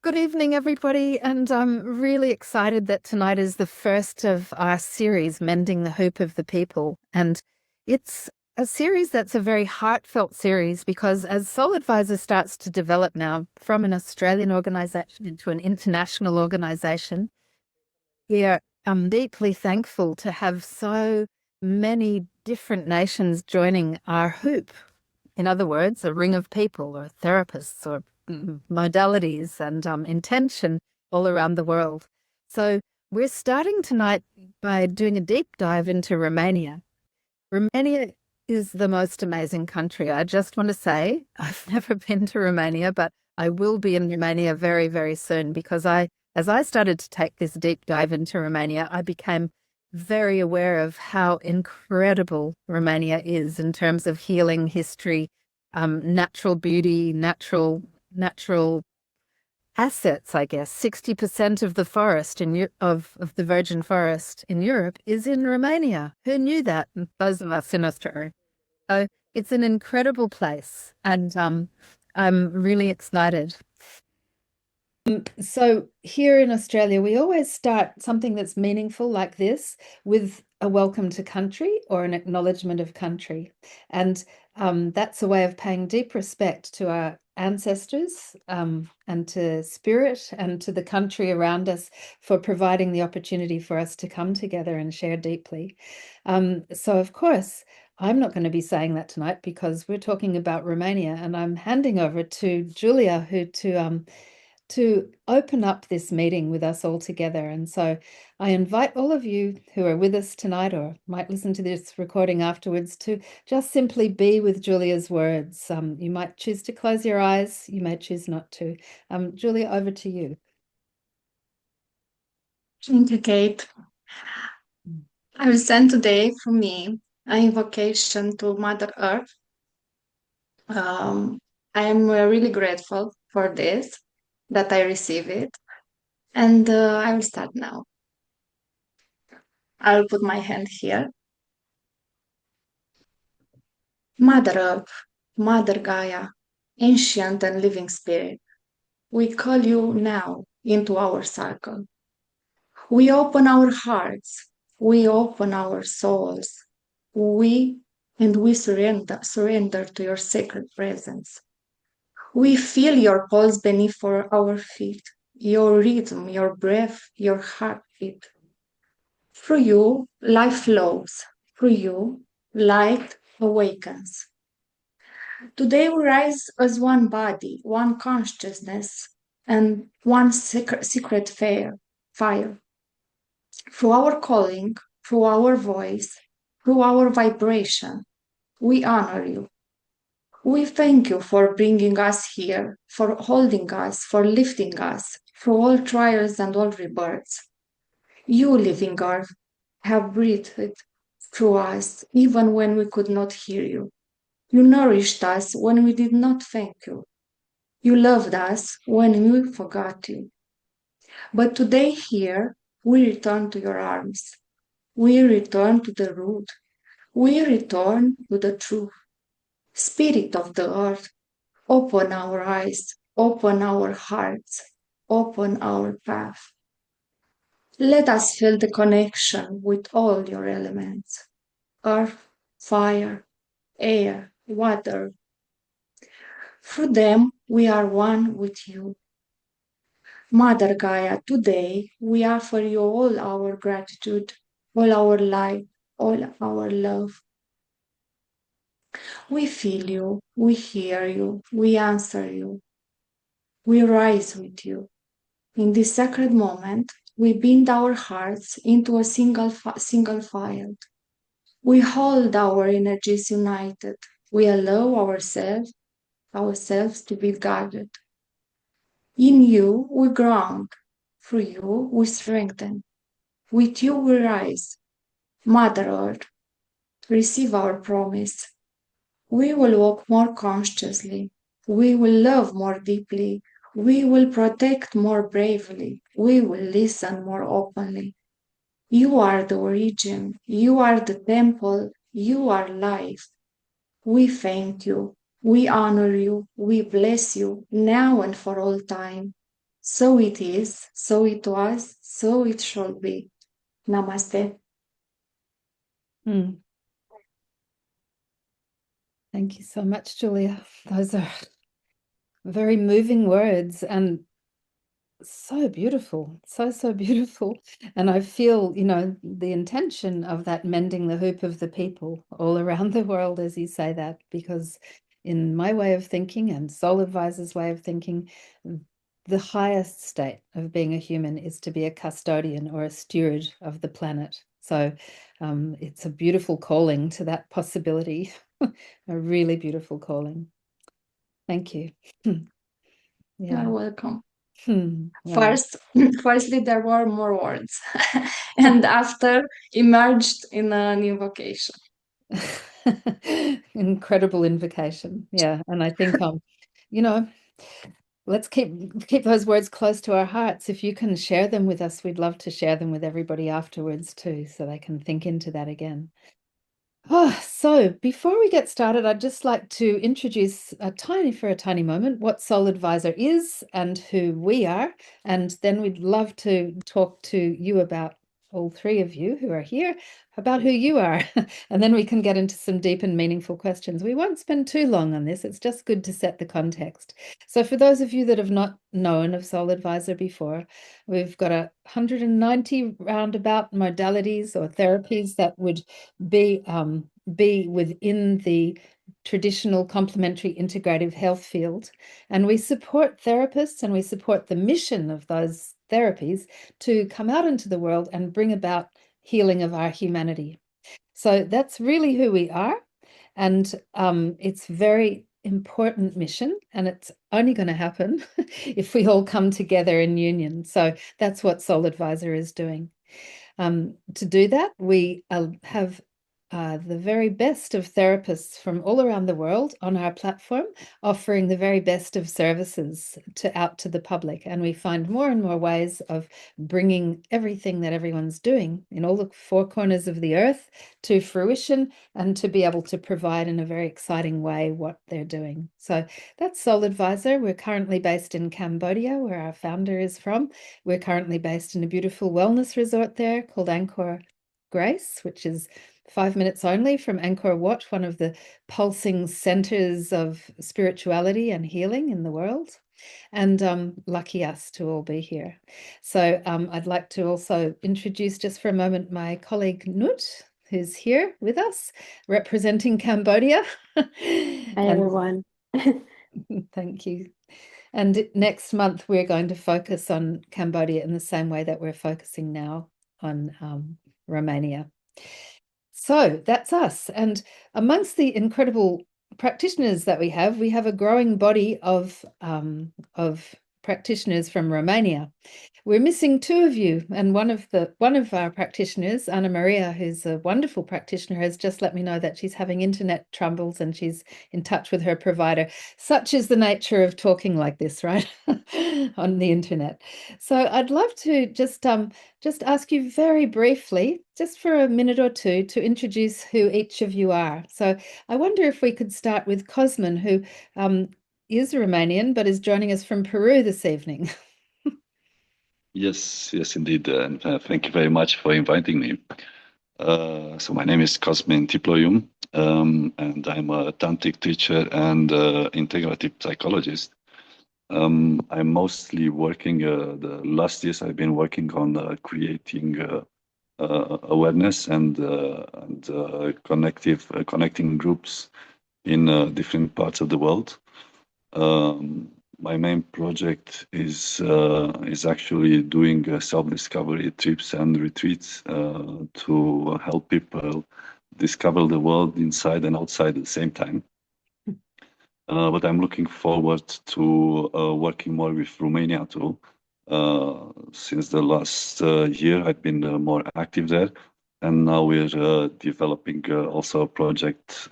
Good evening, everybody, and I'm really excited that tonight is the first of our series, Mending the Hoop of the People. And it's a series that's a very heartfelt series because as SoulAdvisor starts to develop now from an Australian organisation into an international organisation, I'm deeply thankful to have so many different nations joining our hoop. In other words, a ring of people or therapists or modalities and intention all around the world. So we're starting tonight by doing a deep dive into Romania. Romania is the most amazing country. I just want to say I've never been to Romania, but I will be in Romania very, very soon because as I started to take this deep dive into Romania, I became very aware of how incredible Romania is in terms of healing, history, natural beauty, natural assets, I guess. 60% of the forest of the virgin forest in Europe is in Romania. Who knew that? Those of us in Australia. So it's an incredible place, and I'm really excited. So here in Australia, we always start something that's meaningful like this with a welcome to country or an acknowledgement of country. And that's a way of paying deep respect to our ancestors and to spirit and to the country around us for providing the opportunity for us to come together and share deeply. So of course, I'm not going to be saying that tonight because we're talking about Romania, and I'm handing over to Julia to open up this meeting with us all together. And so I invite all of you who are with us tonight or might listen to this recording afterwards to just simply be with Julia's words. You might choose to close your eyes. You may choose not to. Julia, over to you. Thank you, Kate. I will send today from me an invocation to Mother Earth. I am really grateful for this, that I receive it. And I will start now. I will put my hand here. Mother Earth, Mother Gaia, ancient and living spirit, we call you now into our circle. We open our hearts, we open our souls, we surrender to your sacred presence. We feel your pulse beneath our feet, your rhythm, your breath, your heartbeat. Through you, life flows. Through you, light awakens. Today we rise as one body, one consciousness, and one secret fire. Through our calling, through our voice, through our vibration, we honor you. We thank you for bringing us here, for holding us, for lifting us through all trials and all rebirths. You, living earth, have breathed through us even when we could not hear you. You nourished us when we did not thank you. You loved us when we forgot you. But today here, we return to your arms. We return to the root. We return to the truth. Spirit of the earth, open our eyes, open our hearts, open our path. Let us feel the connection with all your elements: earth, fire, air, water. Through them, we are one with you. Mother Gaia, today we offer you all our gratitude, all our light, all our love. We feel you, we hear you, we answer you. We rise with you. In this sacred moment, we bind our hearts into a single field. We hold our energies united. We allow ourselves to be guarded. In you, we ground. Through you, we strengthen. With you, we rise. Mother Earth, receive our promise. We will walk more consciously. We will love more deeply. We will protect more bravely. We will listen more openly. You are the origin. You are the temple. You are life. We thank you. We honor you. We bless you now and for all time. So it is, so it was, so it should be. Namaste. Mm. Thank you so much, Julia. Those are very moving words and so beautiful, so beautiful. And I feel, you know, the intention of that mending the hoop of the people all around the world as you say that, because in my way of thinking and SoulAdvisor's way of thinking, the highest state of being a human is to be a custodian or a steward of the planet. So it's a beautiful calling to that possibility, a really beautiful calling. Thank you. Yeah. You're welcome. Wow. Firstly, there were more words, and after emerged in an invocation. Incredible invocation. Yeah. And I think, you know, let's keep those words close to our hearts. If you can share them with us, we'd love to share them with everybody afterwards too, so they can think into that again. Oh, so before we get started, I'd just like to introduce for a tiny moment what SoulAdvisor is and who we are. And then we'd love to talk to you about, all three of you who are here, about who you are. And then we can get into some deep and meaningful questions. We won't spend too long on this. It's just good to set the context. So for those of you that have not known of SoulAdvisor before, we've got 190 roundabout modalities or therapies that would be within the traditional complementary integrative health field. And we support therapists and we support the mission of those therapies to come out into the world and bring about healing of our humanity. So that's really who we are. And it's very important mission, and it's only going to happen if we all come together in union. So that's what SoulAdvisor is doing. To do that, we have the very best of therapists from all around the world on our platform, offering the very best of services out to the public. And we find more and more ways of bringing everything that everyone's doing in all the four corners of the earth to fruition and to be able to provide in a very exciting way what they're doing. So that's SoulAdvisor. We're currently based in Cambodia, where our founder is from. We're currently based in a beautiful wellness resort there called Angkor Grace, which is 5 minutes only from Angkor Wat, one of the pulsing centers of spirituality and healing in the world. And lucky us to all be here. So I'd like to also introduce just for a moment my colleague Nut, who's here with us, representing Cambodia. Hi, everyone. Thank you. And next month, we're going to focus on Cambodia in the same way that we're focusing now on Romania. So that's us. And amongst the incredible practitioners that we have a growing body of practitioners from Romania. We're missing two of you, and one of our practitioners, Anna Maria, who's a wonderful practitioner, has just let me know that she's having internet troubles and she's in touch with her provider. Such is the nature of talking like this, right? On the internet. So I'd love to just ask you very briefly, just for a minute or two, to introduce who each of you are. So I wonder if we could start with Cosmin, who is Romanian but is joining us from Peru this evening. Yes, indeed. And thank you very much for inviting me. So my name is Cosmin Tiploiu, and I'm a tantric teacher and integrative psychologist. I'm mostly working, the last years I've been working on creating awareness and connecting groups in different parts of the world. My main project is actually doing self-discovery trips and retreats to help people discover the world inside and outside at the same time. But I'm looking forward to working more with Romania too. Since the last year, I've been more active there, and now we're developing also a project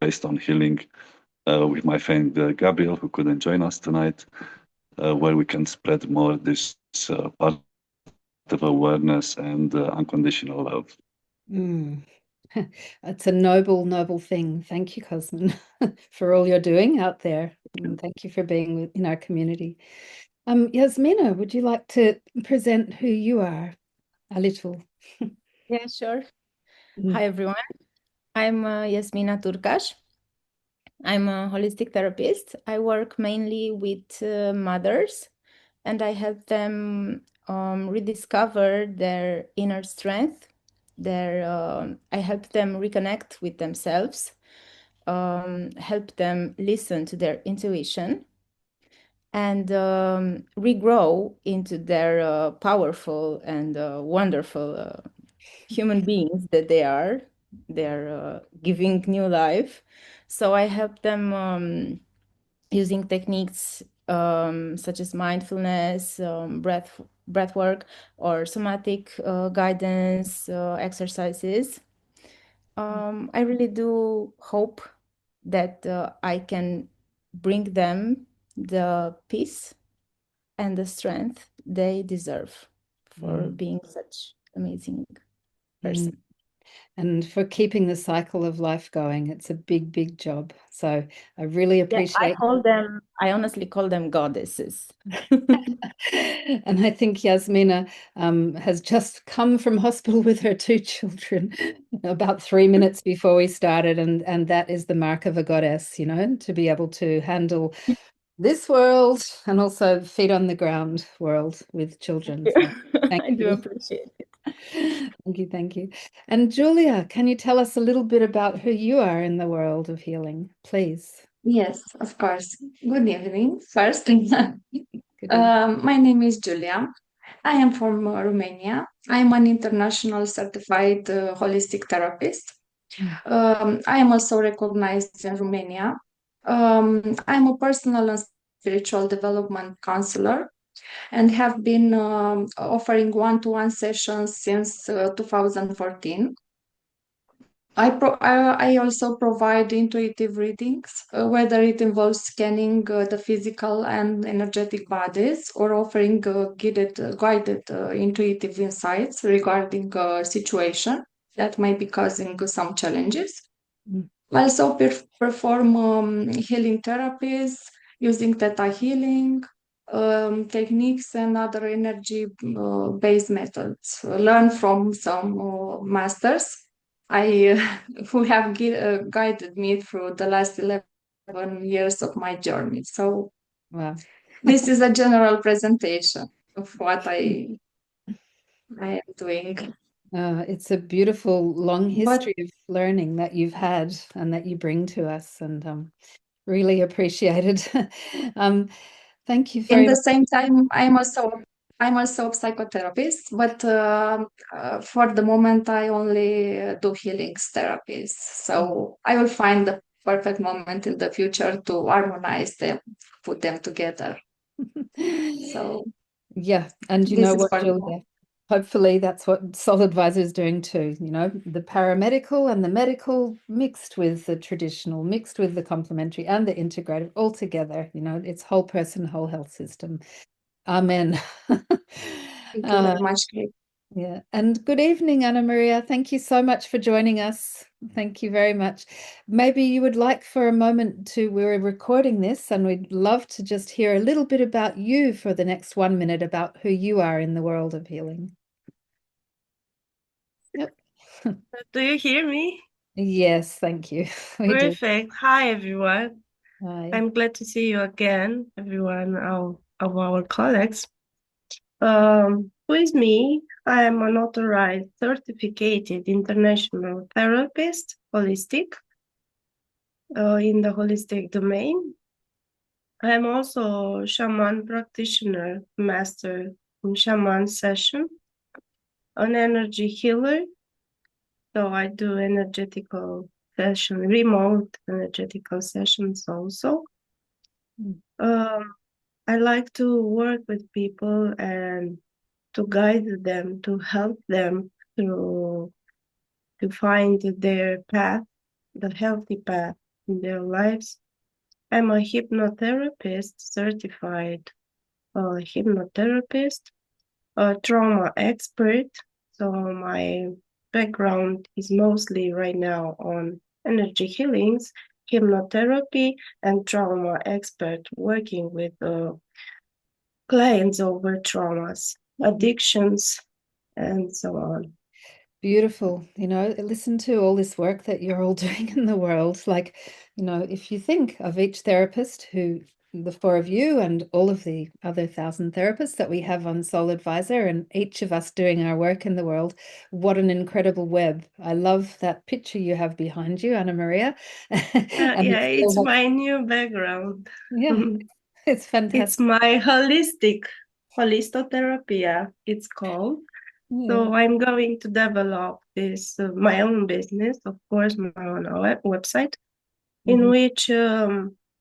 based on healing with my friend Gabriel, who couldn't join us tonight, where we can spread more this part of awareness and unconditional love. It's a noble thing. Thank you, Cosmin, for all you're doing out there. And thank you for being in our community. Yasmina, would you like to present who you are a little? Yeah, sure. Mm. Hi, everyone. I'm Yasmina Turcaș. I'm a holistic therapist. I work mainly with mothers, and I help them rediscover their inner strength. I help them reconnect with themselves, help them listen to their intuition, and regrow into their powerful and wonderful human beings that they are. They're giving new life. So I help them using techniques such as mindfulness, breath work, or somatic guidance exercises. I really do hope that I can bring them the peace and the strength they deserve for being such amazing person. And for keeping the cycle of life going. It's a big, big job. So I really appreciate. I honestly call them goddesses. And I think Yasmina has just come from hospital with her 2 children about 3 minutes before we started. And that is the mark of a goddess, you know, to be able to handle this world and also feet on the ground world with children. So thank I do you. appreciate it. Thank you. And Julia, can you tell us a little bit about who you are in the world of healing, please? Yes, of course. Good evening. First, Good evening. my name is Julia. I am from Romania. I am an international certified holistic therapist. I am also recognized in Romania. I'm a personal and spiritual development counselor and have been offering one-to-one sessions since 2014. I also provide intuitive readings, whether it involves scanning the physical and energetic bodies or offering guided intuitive insights regarding a situation that might be causing some challenges. I also perform healing therapies using theta healing techniques and other energy based methods. Learn from some masters who have guided me through the last 11 years of my journey. So Wow. this is a general presentation of what I am doing. It's a beautiful long history of learning that you've had and that you bring to us, and really appreciated. Thank you very In the much. same time, I'm also a psychotherapist, but for the moment, I only do healings therapies. So I will find the perfect moment in the future to harmonize them, put them together. So yeah, and you this know is what, for Julia? Hopefully that's what SoulAdvisor is doing too, you know, the paramedical and the medical mixed with the traditional, mixed with the complementary and the integrative all together, you know, it's whole person, whole health system. Amen. Thank you very much, Kate. Yeah, and good evening, Anna Maria. Thank you so much for joining us. Thank you very much. Maybe you would like for a moment to, we're recording this and we'd love to just hear a little bit about you for the next 1 minute about who you are in the world of healing. Yep. Do you hear me? Yes, thank you. We do. Perfect. Hi, everyone. Hi. I'm glad to see you again, everyone of our colleagues. Who is me? I am an authorized, certificated international therapist, holistic, in the holistic domain. I am also shaman practitioner, master in shaman session, an energy healer. So I do energetical session, remote energetical sessions also. I like to work with people and to guide them, to help them to find their path, the healthy path in their lives. I'm a hypnotherapist, certified hypnotherapist, a trauma expert. So my background is mostly right now on energy healings, hypnotherapy, and trauma expert, working with clients over traumas, addictions, and so on. Beautiful. Listen to all this work that you're all doing in the world. Like, if you think of each therapist the four of you and all of the other 1,000 therapists that we have on SoulAdvisor and each of us doing our work in the world, what an incredible web. I love that picture you have behind you, Anna Maria. Yeah, it's my new background. Yeah, it's fantastic. It's my holistotherapy, it's called. Yeah. So I'm going to develop this my own business, of course, my own website, in which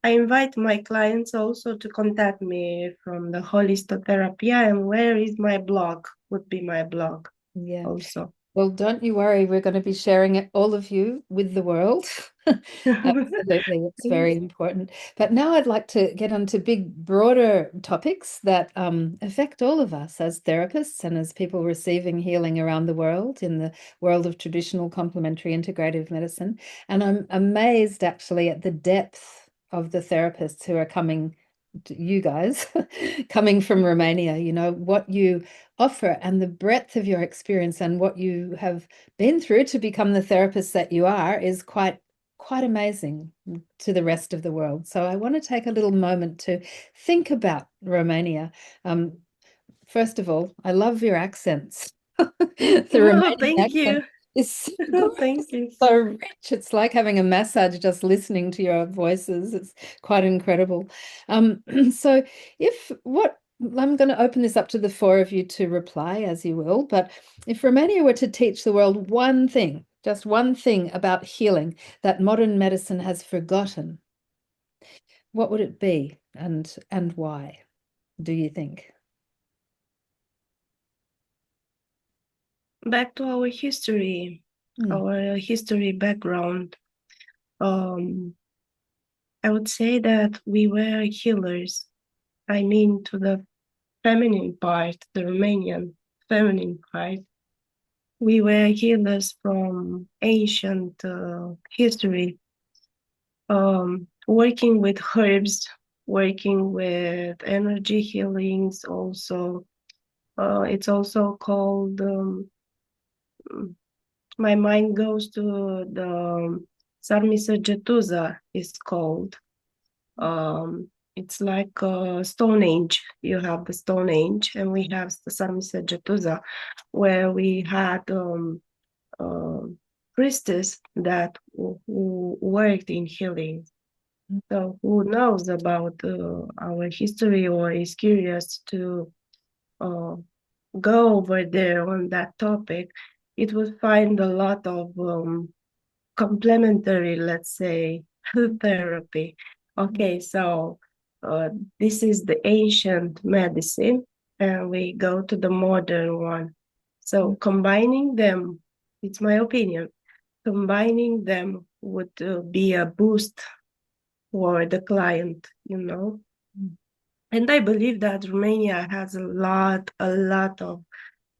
I invite my clients also to contact me from the holistotherapy, and where is my blog would be my blog also. Well, don't you worry, we're going to be sharing it, all of you, with the world. Absolutely, it's very important. But now I'd like to get onto big, broader topics that affect all of us as therapists and as people receiving healing around the world in the world of traditional complementary integrative medicine. And I'm amazed actually at the depth of the therapists who are coming, you guys, coming from Romania, what you offer and the breadth of your experience and what you have been through to become the therapist that you are is quite amazing to the rest of the world. So I want to take a little moment to think about Romania. First of all, I love your accents. The Romanian thank accent you. is Thank you. so rich. It's like having a massage just listening to your voices. It's quite incredible. So I'm going to open this up to the four of you to reply as you will, but if Romania were to teach the world one thing, just one thing about healing that modern medicine has forgotten, what would it be and why, do you think? Back to our history, our history background. I would say that we were healers. I mean, to the feminine part, the Romanian feminine part. We were healers from ancient history, working with herbs, working with energy healings also. It's also called, my mind goes to the Sarmisegetuza is called. It's like a Stone Age. You have the Stone Age, and we have the Sarmisegetuza, where we had priestess that who worked in healing. So who knows about our history or is curious to go over there on that topic, it would find a lot of complementary, let's say, therapy. Okay, so this is the ancient medicine, and we go to the modern one. So combining them, it's my opinion, combining them would be a boost for the client, And I believe that Romania has a lot of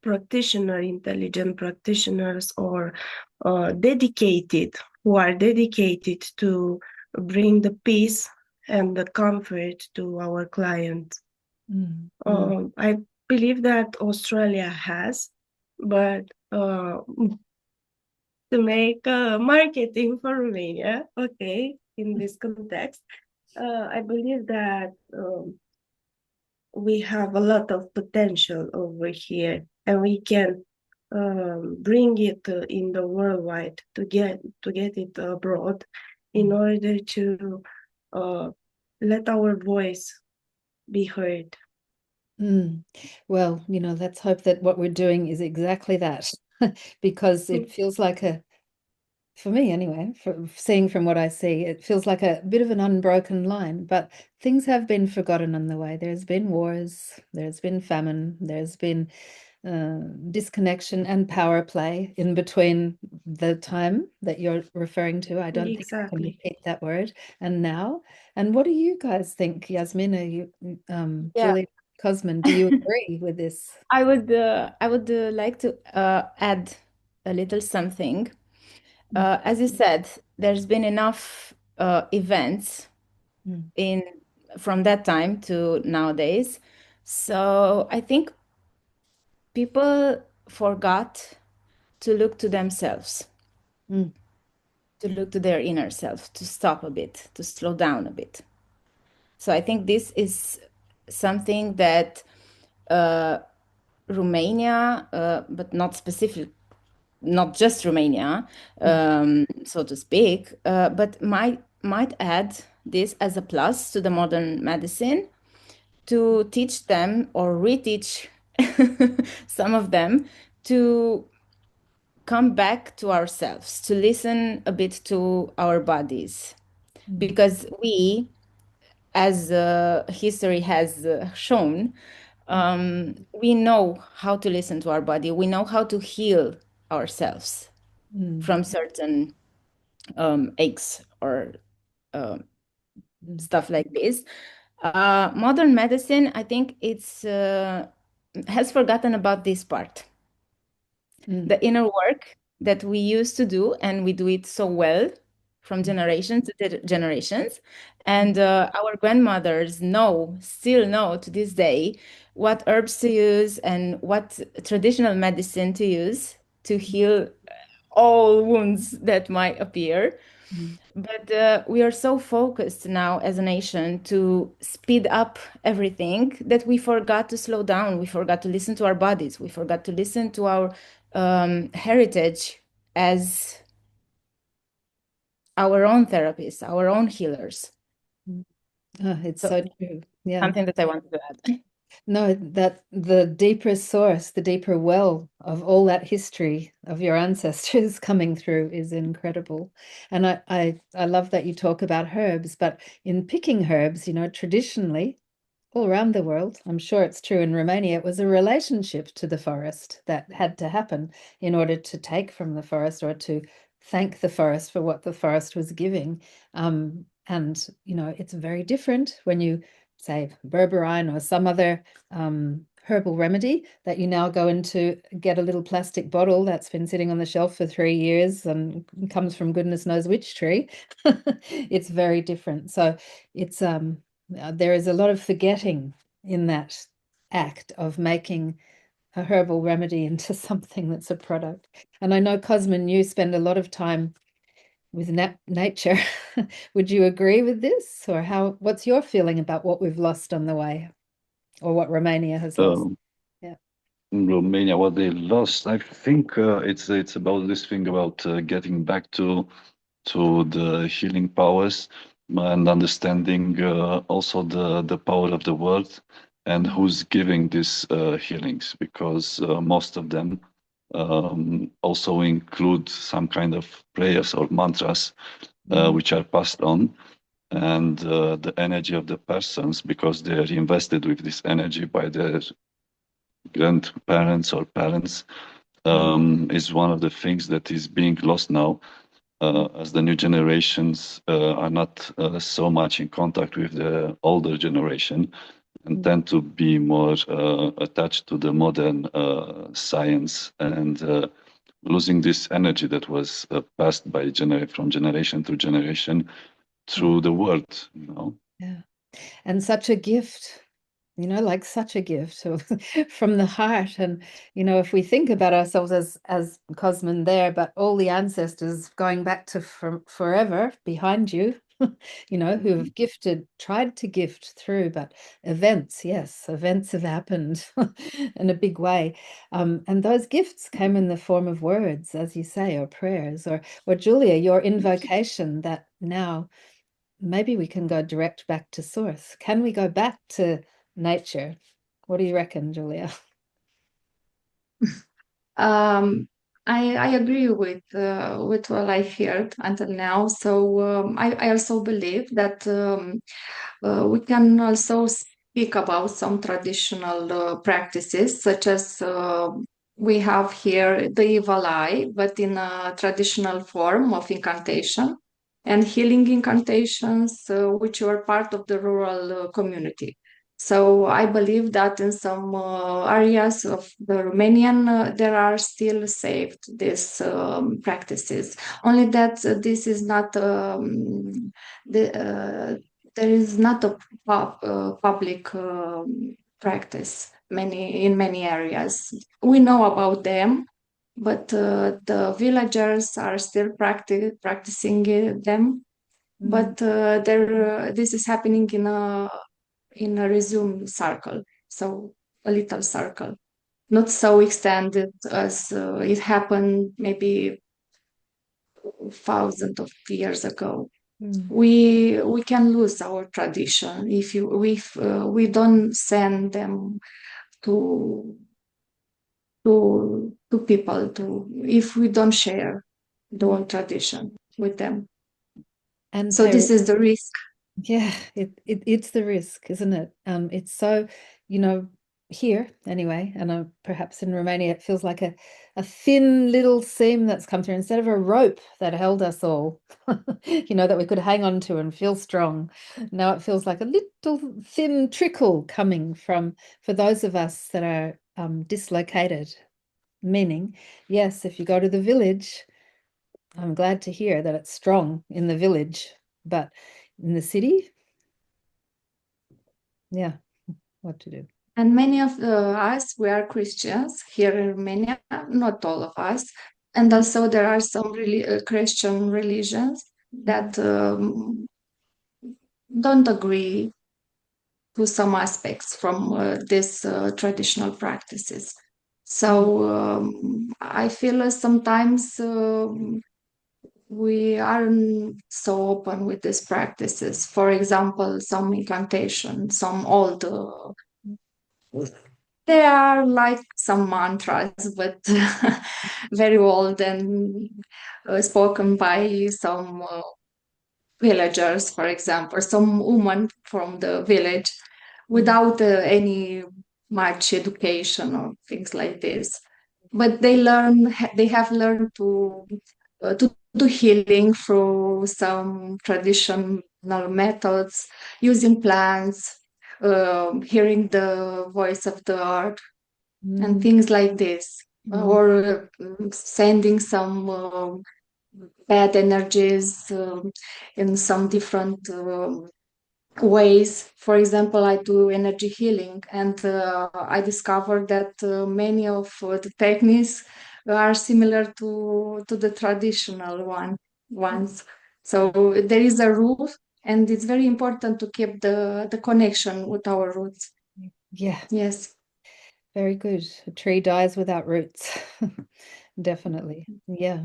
intelligent practitioners or dedicated, who are dedicated to bring the peace and the comfort to our clients. I believe that Australia has, but to make marketing for Romania, okay, in this context, I believe that we have a lot of potential over here, and we can bring it in the worldwide to get it abroad in order to let our voice be heard. Well, let's hope that what we're doing is exactly that, because it feels like for me anyway, seeing from what I see, it feels like a bit of an unbroken line, but things have been forgotten on the way. There's been wars, there's been famine, there's been disconnection and power play in between the time that you're referring to. I don't think I can repeat that word. And now, and what do you guys think, Yasmina, Julie, Cosmin, do you agree with this? I would like to add a little something. As you said, there's been enough events from that time to nowadays. So I think people forgot to look to themselves, to look to their inner self, to stop a bit, to slow down a bit. So I think this is something that Romania, but not just Romania, so to speak, but might add this as a plus to the modern medicine, to teach them or reteach some of them to come back to ourselves, to listen a bit to our bodies. Because we, as history has shown, we know how to listen to our body. We know how to heal ourselves from certain aches or stuff like this. Modern medicine, I think it's has forgotten about this part. The inner work that we used to do, and we do it so well from generations to generations. And our grandmothers still know to this day what herbs to use and what traditional medicine to use to heal all wounds that might appear. But we are so focused now as a nation to speed up everything that we forgot to slow down. We forgot to listen to our bodies. We forgot to listen to our heritage as our own therapists, our own healers. It's so true. Yeah. Something that I wanted to add. No, that the deeper source, the deeper well of all that history of your ancestors coming through is incredible. And I love that you talk about herbs, but in picking herbs, traditionally, all around the world, I'm sure it's true in Romania, it was a relationship to the forest that had to happen in order to take from the forest or to thank the forest for what the forest was giving. And, it's very different when you say berberine or some other herbal remedy that you now go into, get a little plastic bottle that's been sitting on the shelf for 3 years and comes from goodness knows which tree. It's very different. So it's there is a lot of forgetting in that act of making a herbal remedy into something that's a product. And I know, Cosmin, you spend a lot of time with nature. Would you agree with this? Or what's your feeling about what we've lost on the way, or what Romania has lost? In Romania, what they lost, I think it's about this thing about getting back to the healing powers and understanding also the power of the world and who's giving these healings, because most of them also include some kind of prayers or mantras which are passed on, and the energy of the persons, because they are invested with this energy by their grandparents or parents, is one of the things that is being lost now, as the new generations are not so much in contact with the older generation and tend to be more attached to the modern science, and losing this energy that was passed from generation to generation through the world. Yeah, and such a gift. Like such a gift from the heart. And, if we think about ourselves as Cosmin there, but all the ancestors going back to forever behind you, who have tried to gift through, but events have happened in a big way. And those gifts came in the form of words, as you say, or prayers, or Julia, your invocation that now maybe we can go direct back to source. Can we go back to nature? What do you reckon, Julia? I agree with what I heard until now. So I also believe that we can also speak about some traditional practices, such as we have here the evil eye, but in a traditional form of incantation and healing incantations, which were part of the rural community. So I believe that in some areas of the Romanian, there are still saved these practices. Only that this is not there is not a public practice in many areas. We know about them, but the villagers are still practicing them. But this is happening in a resume circle, so a little circle, not so extended as it happened maybe thousands of years ago. We can lose our tradition if we don't send them to people if we don't share the old tradition with them. And so this is the risk. Yeah, it's the risk, isn't it? It's so, here anyway, and perhaps in Romania, it feels like a thin little seam that's come through instead of a rope that held us all, that we could hang on to and feel strong. Now it feels like a little thin trickle coming for those of us that are dislocated. Meaning, yes, if you go to the village, I'm glad to hear that it's strong in the village, but in the city, yeah, what to do. And many of us, we are Christians here in Romania, not all of us. And also there are some Christian religions that don't agree to some aspects from these traditional practices. So I feel sometimes we aren't so open with these practices. For example, some incantation, some old they are like some mantras, but very old and spoken by some villagers, for example, some woman from the village without any much education or things like this. But they have learned to do healing through some traditional methods, using plants, hearing the voice of the earth, and things like this, or sending some bad energies in some different ways. For example, I do energy healing, and I discovered that many of the techniques are similar to the traditional ones. So there is a root, and it's very important to keep the connection with our roots. Yeah. Yes. Very good. A tree dies without roots. Definitely. Yeah.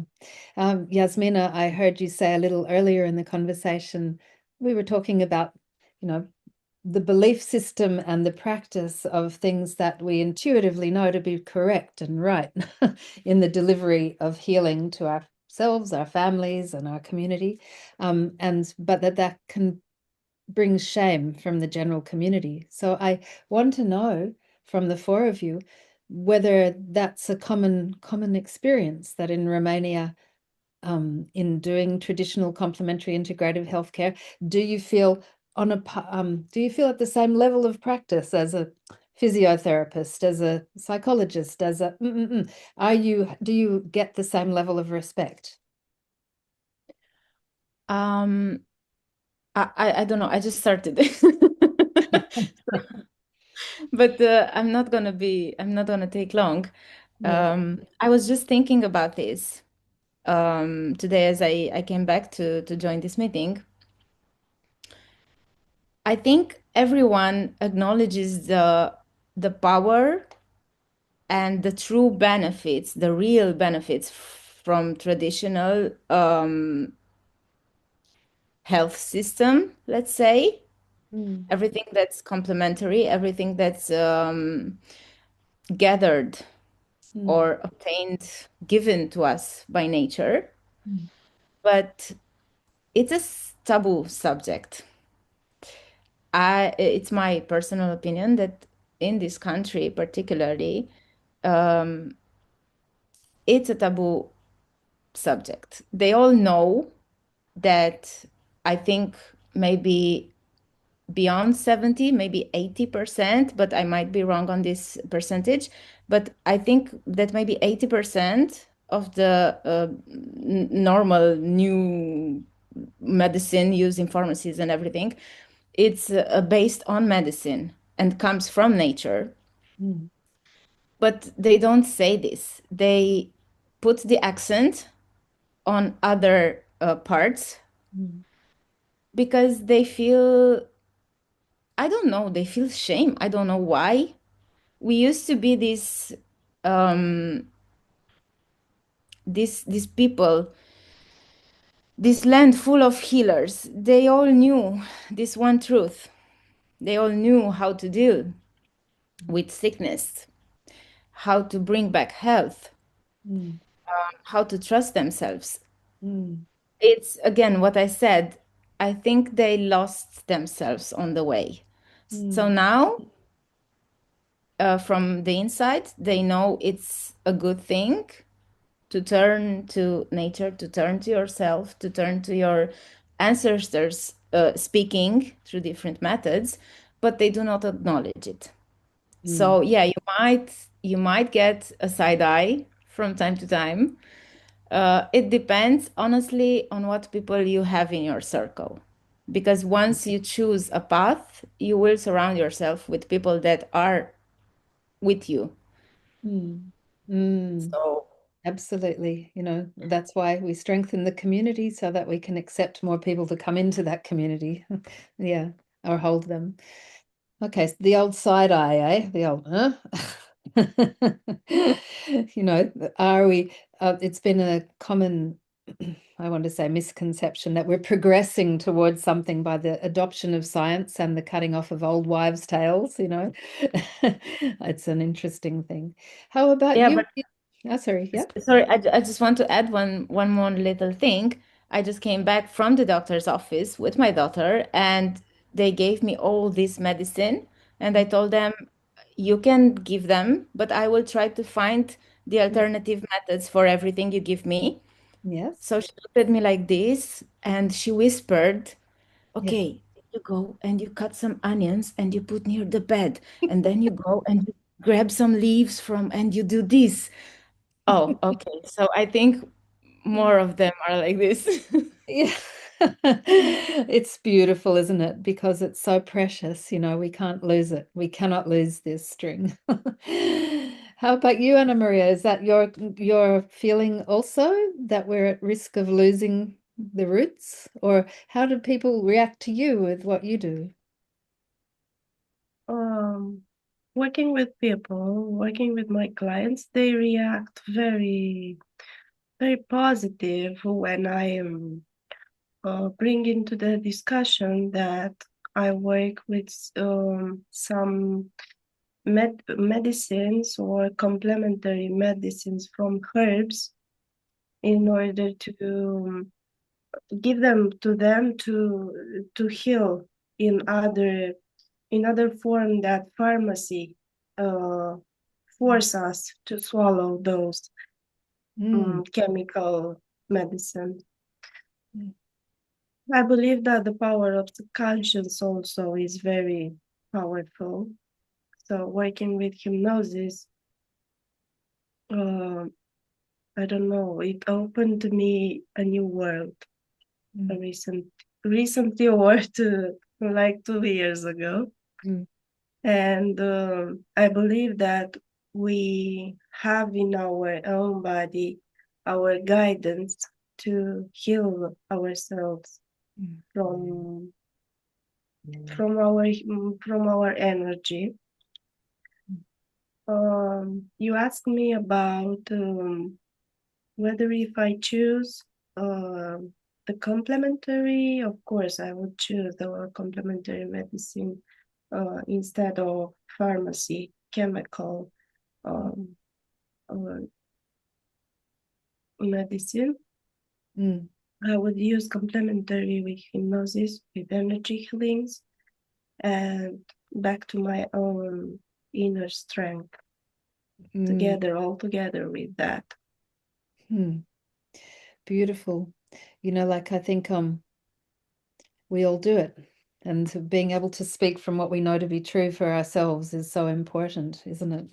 Yasmina, I heard you say a little earlier in the conversation, we were talking about, the belief system and the practice of things that we intuitively know to be correct and right in the delivery of healing to ourselves, our families, and our community. But that can bring shame from the general community. So I want to know from the four of you whether that's a common experience, that in Romania, in doing traditional complementary integrative healthcare, do you feel at the same level of practice as a physiotherapist, as a psychologist, do you get the same level of respect? I don't know. I just started. But I'm not gonna take long. Yeah. I was just thinking about this today as I came back to join this meeting. I think everyone acknowledges the power and the true benefits, the real benefits from traditional health system, let's say. Everything that's complementary, everything that's gathered or obtained, given to us by nature. But it's a taboo subject. It's my personal opinion that in this country, particularly, it's a taboo subject. They all know that. I think maybe beyond 70, maybe 80%, but I might be wrong on this percentage. But I think that maybe 80% of the normal new medicine used in pharmacies and everything, it's based on medicine. and comes from nature. Mm. But they don't say this. They put the accent on other parts because they feel, I don't know, they feel shame. I don't know why. We used to be um, these people, this land full of healers. They all knew this one truth. They all knew how to deal with sickness, how to bring back health, how to trust themselves. It's again what I said. I think they lost themselves on the way. So now, from the inside, they know it's a good thing to turn to nature, to turn to yourself, to turn to your ancestors, speaking through different methods, but they do not acknowledge it. So yeah, you might get a side eye from time to time. It depends, honestly, on what people you have in your circle. Because once you choose a path, you will surround yourself with people that are with you. So Absolutely. You know, that's why we strengthen the community so that we can accept more people to come into that community. Yeah, or hold them. Okay, so the old side eye, eh? The old, huh? You know, are we, it's been a common, I want to say, misconception that we're progressing towards something by the adoption of science and the cutting off of old wives' tales, you know. It's an interesting thing. How about yeah, you? but Oh, sorry, yeah. sorry, I just want to add one more little thing. I just came back from the doctor's office with my daughter, and they gave me all this medicine, and I told them, you can give them, but I will try to find the alternative methods for everything you give me. Yes. So she looked at me like this, and she whispered, Yeah. okay, you go and you cut some onions and you put near the bed, and then you go and you grab some leaves from and you do this. Oh, okay. So I think more of them are like this. Yeah. It's beautiful, isn't it? Because it's so precious, you know, we can't lose it. We cannot lose this string. How about you, Anna Maria? Is that your feeling also that we're at risk of losing the roots? Or how do people react to you with what you do? Working with people, working with my clients, they react very, very positive when I am bring into the discussion that I work with some medicines or complementary medicines from herbs in order to give them to them to heal in other form that pharmacy force us to swallow those chemical medicine. I believe that the power of the conscience also is very powerful. So working with hypnosis, I don't know, it opened to me a new world. Recently or like 2 years ago. And I believe that we have in our own body our guidance to heal ourselves from our energy. You asked me about whether if I choose the complementary. Of course, I would choose the complementary medicine instead of pharmacy chemical medicine. I would use complementary with hypnosis, with energy healings, and back to my own inner strength all together with that. Beautiful. You know, like I think we all do it. And being able to speak from what we know to be true for ourselves is so important, isn't it?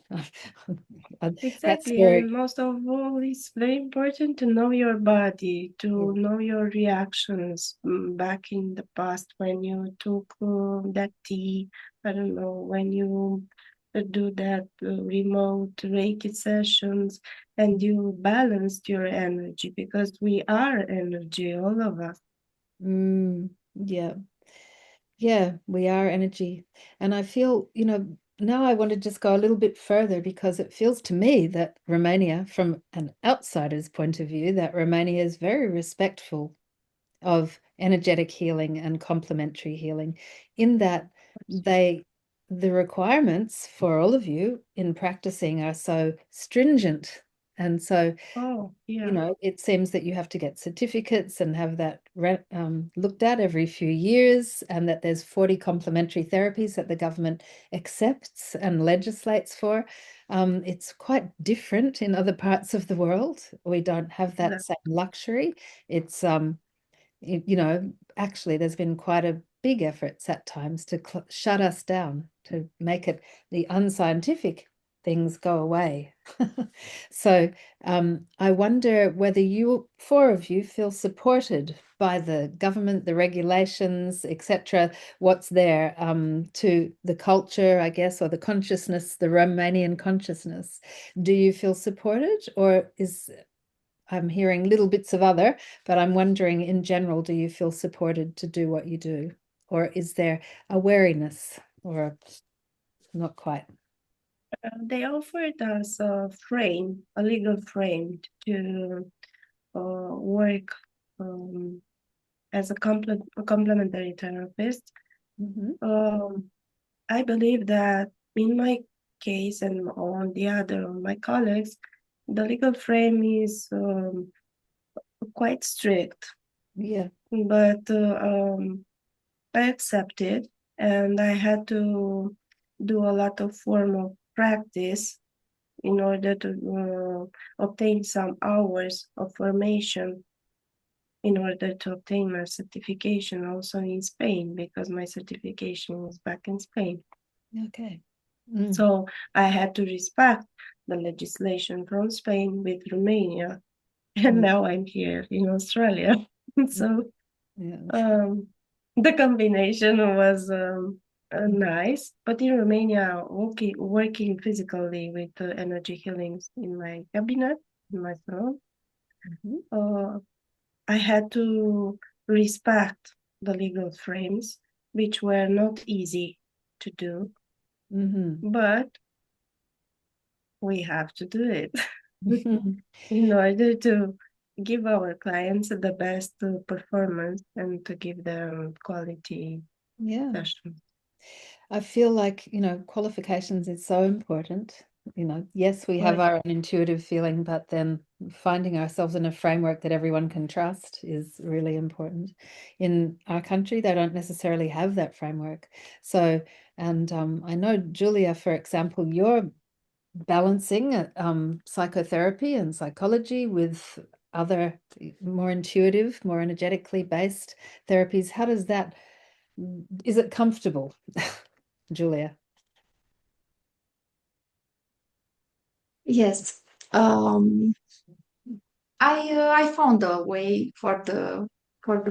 That's Exactly, very... and most of all, it's very important to know your body, to know your reactions back in the past when you took that tea, I don't know, when you do that remote Reiki sessions, and you balanced your energy, because we are energy, all of us. Yeah. Yeah, we are energy. And I feel, now I want to just go a little bit further, because it feels to me that Romania, from an outsider's point of view, that Romania is very respectful of energetic healing and complementary healing, in that the requirements for all of you in practicing are so stringent. And so, it seems that you have to get certificates and have that looked at every few years, and that there's 40 complementary therapies that the government accepts and legislates for. It's quite different in other parts of the world. We don't have that same luxury. It's actually, there's been quite a big efforts at times to shut us down, to make it the unscientific things go away. So I wonder whether four of you feel supported by the government, the regulations, etc., what's there to the culture, I guess, or the consciousness, the Romanian consciousness. Do you feel supported, or I'm hearing little bits of other, but I'm wondering in general, do you feel supported to do what you do? Or is there a wariness, or not quite? They offered us a legal frame to work as a complementary therapist. I believe that in my case and on the other of my colleagues, the legal frame is quite strict. Yeah. But I accepted, and I had to do a lot of form of practice in order to obtain some hours of formation in order to obtain my certification also in Spain, because my certification was back in Spain. Okay. So I had to respect the legislation from Spain with Romania, and now I'm here in Australia. So the combination was nice, but in Romania, working physically with energy healings in my cabinet, in my salon, I had to respect the legal frames, which were not easy to do, but we have to do it in order to give our clients the best performance and to give them quality sessions. I feel like, qualifications is so important. Yes, we have our own intuitive feeling, but then finding ourselves in a framework that everyone can trust is really important. In our country, they don't necessarily have that framework. So, and I know, Julia, for example, you're balancing psychotherapy and psychology with other more intuitive, more energetically based therapies. How does that, is it comfortable, Julia? Yes. I found a way for the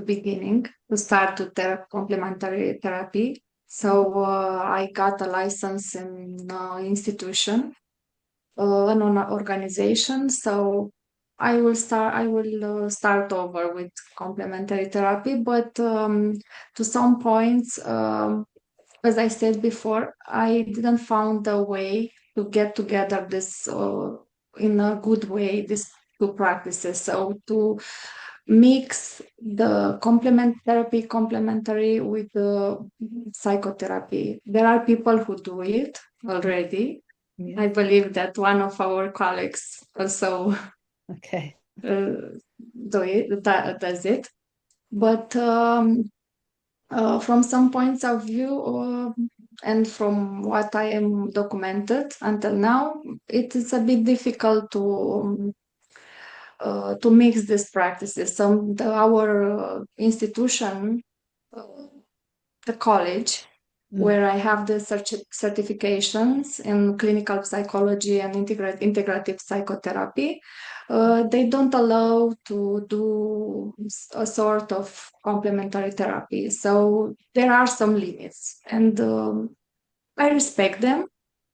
beginning to start to complementary therapy. So I got a license in institution, an organization. So I will start over with complementary therapy, but to some points, as I said before, I didn't find a way to get together this in a good way, these two practices. So to mix the complementary with the psychotherapy. There are people who do it already. I believe that one of our colleagues also does it. But from some points of view, and from what I am documented until now, it is a bit difficult to mix these practices. Our institution the college where I have the certifications in clinical psychology and integrative psychotherapy. They don't allow to do a sort of complementary therapy. So there are some limits, and I respect them,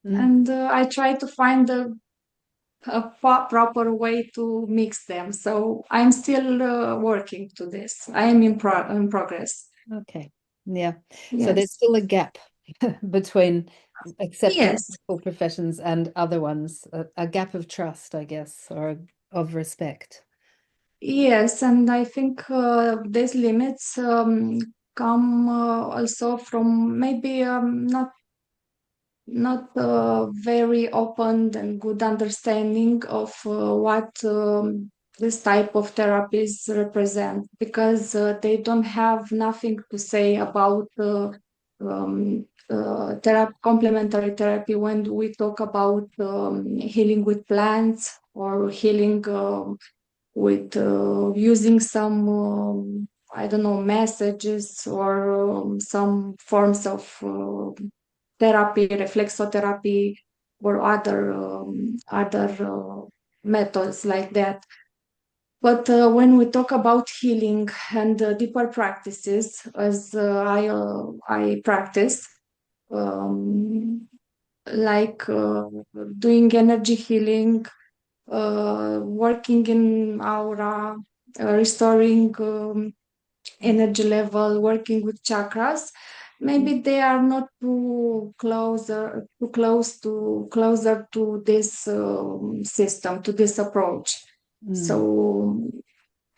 and I try to find a proper way to mix them. So I'm still working to this. I am in progress. Okay. Yeah. Yes. So there's still a gap between accepting Yes. medical professions and other ones, a gap of trust, I guess, or of respect. Yes, and I think these limits come also from maybe not very open and good understanding of what this type of therapies represent, because they don't have nothing to say about complementary therapy when we talk about healing with plants or healing with using some I don't know, messages or some forms of therapy, reflexotherapy, or other methods like that. But when we talk about healing and deeper practices, as I practice, like doing energy healing, working in aura, restoring energy level, working with chakras, maybe they are not closer to this system, to this approach. So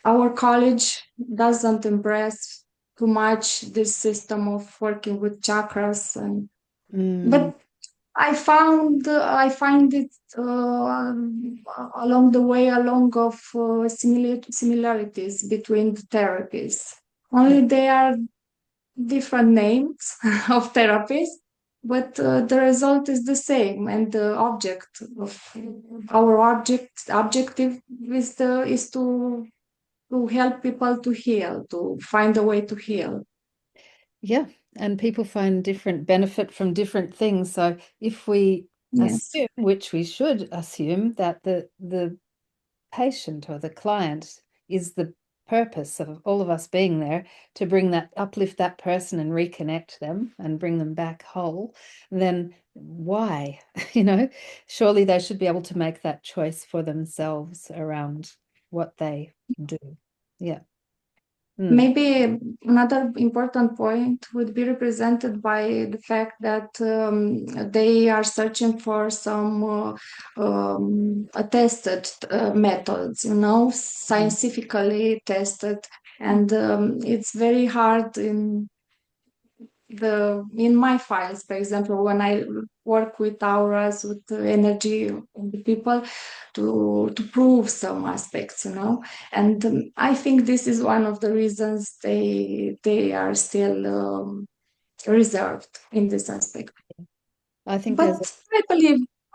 our college doesn't embrace too much this system of working with chakras, and but I find it along the way, along of similarities between the therapies. Only they are different names of therapies, but the result is the same, and the objective is to help people to heal, to find a way to heal. Yeah, and people find different benefit from different things. So if we assume, which we should assume, that the patient or the client is the purpose of all of us being there to uplift that person and reconnect them and bring them back whole, then why? Surely they should be able to make that choice for themselves around what they do. Yeah. Maybe another important point would be represented by the fact that they are searching for some tested methods, scientifically tested, and it's very hard in my files, for example, when I work with auras, with energy of the people, to prove some aspects, and I think this is one of the reasons they are still reserved in this aspect. I think but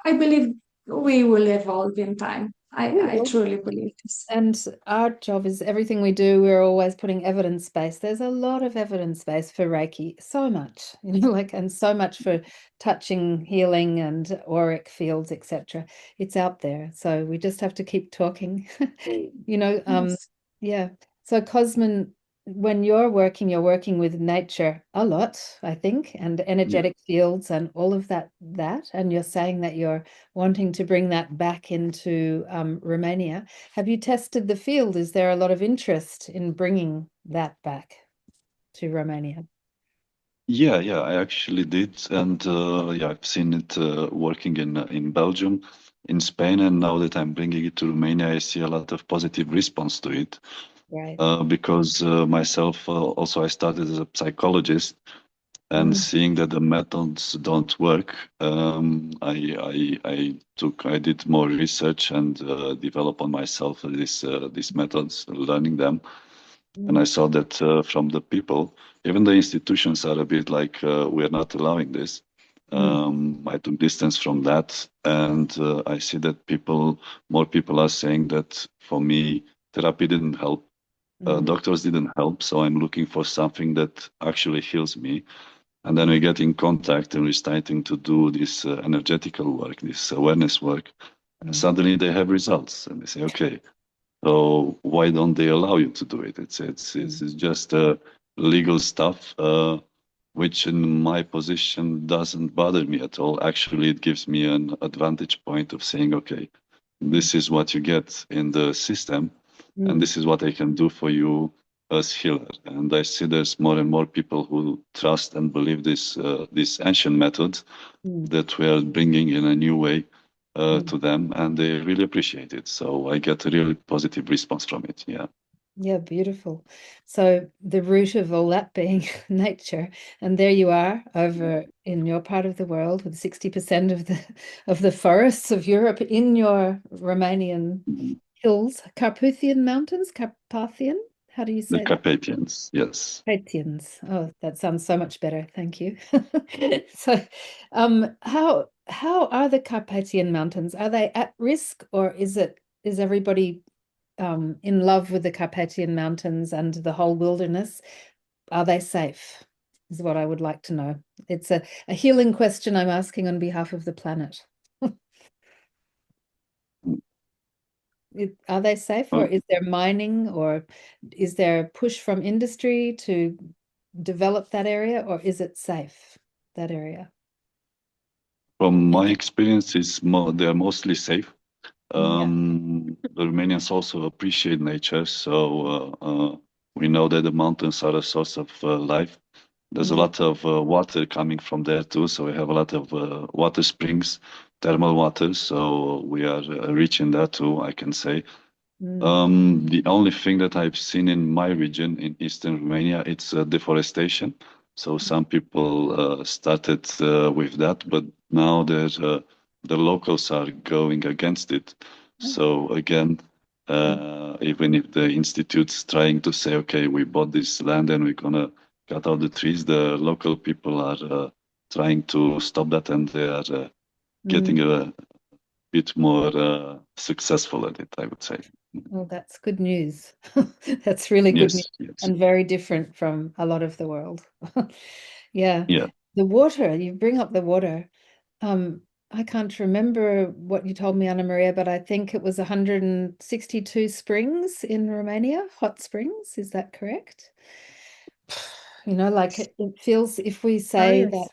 I believe we will evolve in time. I truly believe this. And our job is everything we do, we're always putting evidence base. There's a lot of evidence base for Reiki, so much, and so much for touching, healing, and auric fields, etc. It's out there. So we just have to keep talking. Yes. Yeah. So Cosmin, when you're working with nature a lot, I think, and energetic fields and all of that, and you're saying that you're wanting to bring that back into Romania. Have you tested the field? Is there a lot of interest in bringing that back to Romania? Yeah, I actually did, and I've seen it working in Belgium, in Spain, and now that I'm bringing it to Romania, I see a lot of positive response to it. Right. Because myself also I started as a psychologist, and seeing that the methods don't work, I did more research and develop on myself these methods, learning them, and I saw that from the people, even the institutions are a bit like we are not allowing this. I took distance from that, and I see that more people are saying that for me therapy didn't help. Doctors didn't help, so I'm looking for something that actually heals me. And then we get in contact and we're starting to do this energetical work, this awareness work. And suddenly they have results, and they say, okay, so why don't they allow you to do it? It's just legal stuff, which in my position doesn't bother me at all. Actually, it gives me an advantage point of saying, okay, this is what you get in the system, and this is what I can do for you as healer. And I see there's more and more people who trust and believe this ancient method that we are bringing in a new way to them, and they really appreciate it. So I get a really positive response from it. Yeah. Yeah, beautiful. So the root of all that being nature, and there you are over in your part of the world with 60% of the forests of Europe in your Romanian hills, Carpathian mountains, Carpathian. How do you say The Carpathians, yes. Carpathians. Oh, that sounds so much better. Thank you. So, how are the Carpathian mountains? Are they at risk, or is everybody in love with the Carpathian mountains and the whole wilderness? Are they safe? Is what I would like to know. It's a healing question I'm asking on behalf of the planet. Are they safe, or is there mining, or is there a push from industry to develop that area, or is it safe, that area? From my experience, they're mostly safe. The Romanians also appreciate nature, so we know that the mountains are a source of life. There's a lot of water coming from there too, so we have a lot of water springs, thermal water, so we are rich in that too, I can say. The only thing that I've seen in my region, in eastern Romania, it's deforestation. So some people started with that, but now the locals are going against it. So again, even if the institute's trying to say, okay, we bought this land and we're gonna cut out the trees, the local people are trying to stop that, and they are getting a bit more successful at it, I would say. Well, that's good news. That's really good news, and very different from a lot of the world. Yeah. The water, you bring up the water. I can't remember what you told me, Anna Maria, but I think it was 162 springs in Romania, hot springs. Is that correct? You know, like it feels, if we say that,